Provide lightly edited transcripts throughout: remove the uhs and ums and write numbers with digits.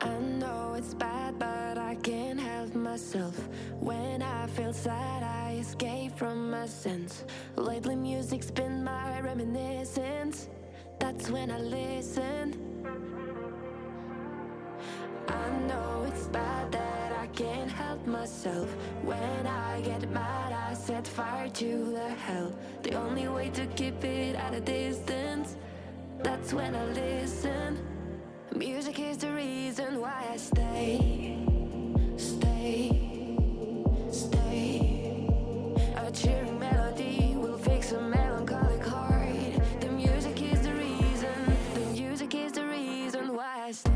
I know it's bad, but I can't help myself. When I feel sad, I escape from my sense. Lately music's been my reminiscence. That's when I listen. I know it's bad that I can't help myself. When I get mad, I set fire to the hell. The only way to keep it at a distance, that's when I listen. Music is the reason why I stay, stay, stay. A cheering melody will fix a melancholic heart. The music is the reason, the music is the reason why I stay.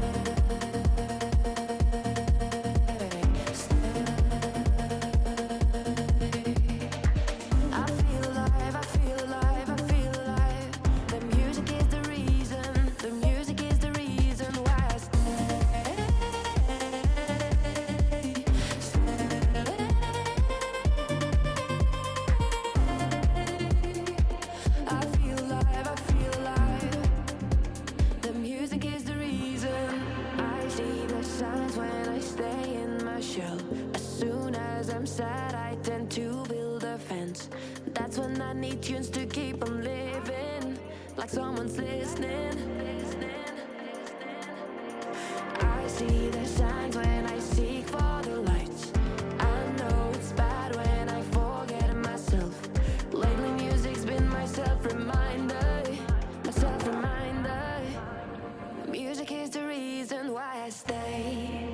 That's when I need tunes to keep on living, like someone's listening. I see the signs when I seek for the lights. I know it's bad when I forget myself. Lately music's been my self-reminder, my self-reminder. Music is the reason why I stay.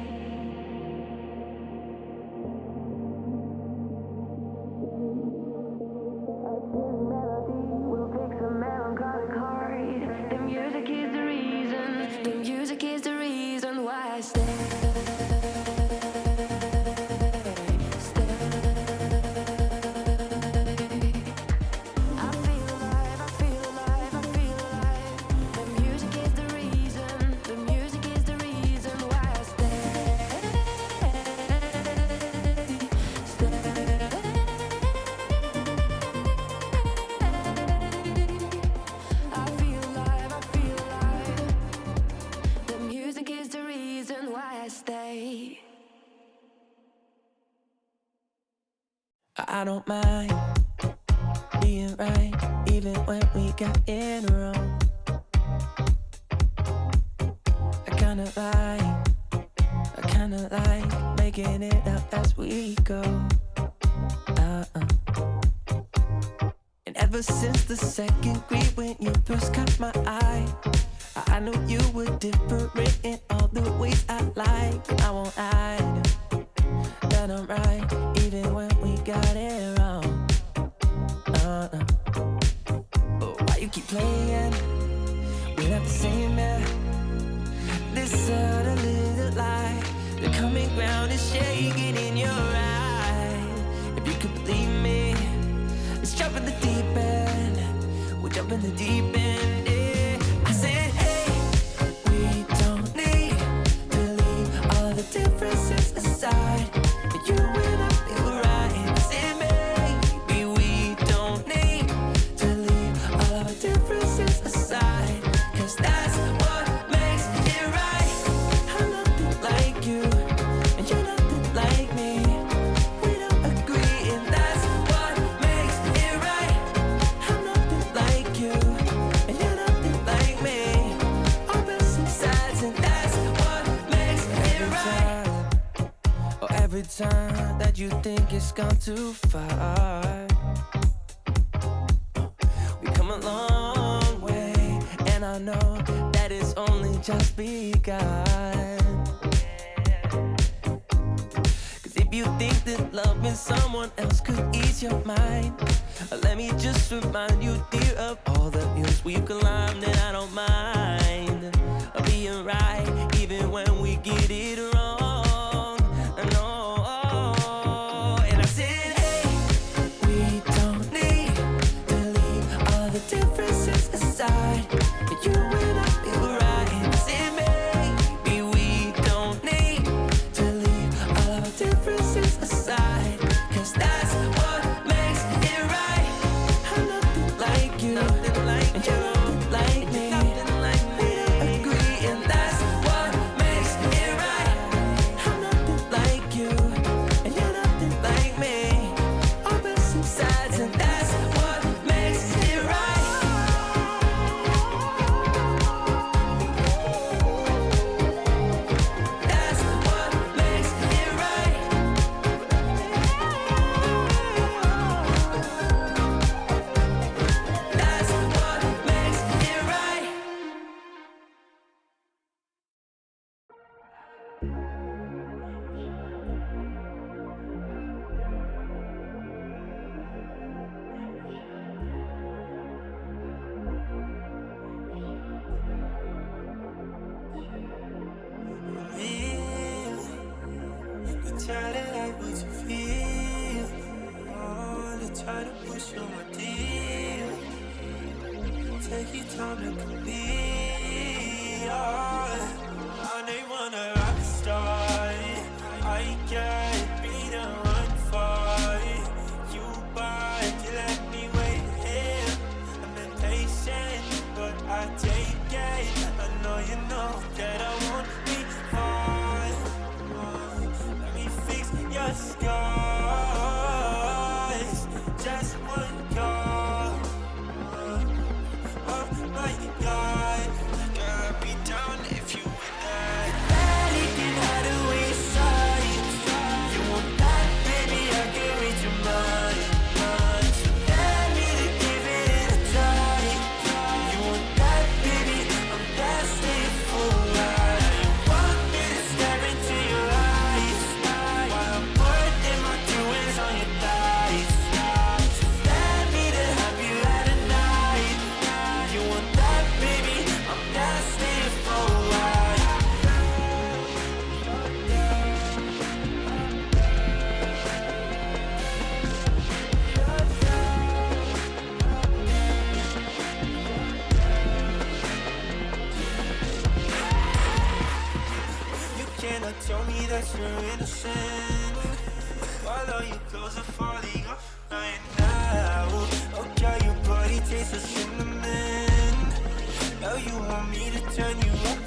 I don't mind being right, even when we got it wrong. I kinda like making it up as we go. And ever since the second grade, when you first caught my eye, I knew you were different in all the ways I like. And I won't hide that I'm right, even when we got it wrong. But why you keep playing? We're not the same, man. This other little light, the common ground is shaking in your eye. If you could believe me, let's jump in the deep end. We'll jump in the deep end, yeah. I said, hey, we don't need to leave all the differences aside. You and I feel right. I said, maybe we don't need to leave all of our differences aside, 'cause that's what makes it right. I'm nothing like you, and you're nothing like me. We don't agree, and that's what makes it right. I'm nothing like you, and you're nothing like me. Opposite sides, and that's what makes it right. Every time that you think it's gone too far, we come a long way, and I know that it's only just begun. 'Cause if you think that loving someone else could ease your mind, let me just remind you, dear, of all the hills we've climbed. And I don't mind being right, even when we get it wrong. Differences aside, but you and I feel right. Say maybe we don't need to leave all of our differences aside, 'cause that's what makes it right. I'm nothing like you, and you're nothing like me. We don't agree. Try to like what you feel. Oh, they try to push you my deal. Take your time to complete. I know you want a rock star. I can't be the one for you, but you let me wait here. I'm impatient, but I take it. I know you know that I won't be fine. Your scars, just one call. Oh my God, girl, I'd be down if you were there. Anything how to waste time. You want that, baby? I can read your mind. So let me to give it a try. You want that, baby? I'm destined for life. You want me to stare into your eyes. On your thighs, so let me to have you at a night. You want that, baby? I'm destined for a while. You cannot tell me that you're innocent. While all your clothes are falling off right now. Oh girl, your body tastes of cinnamon. Now you want me to turn you up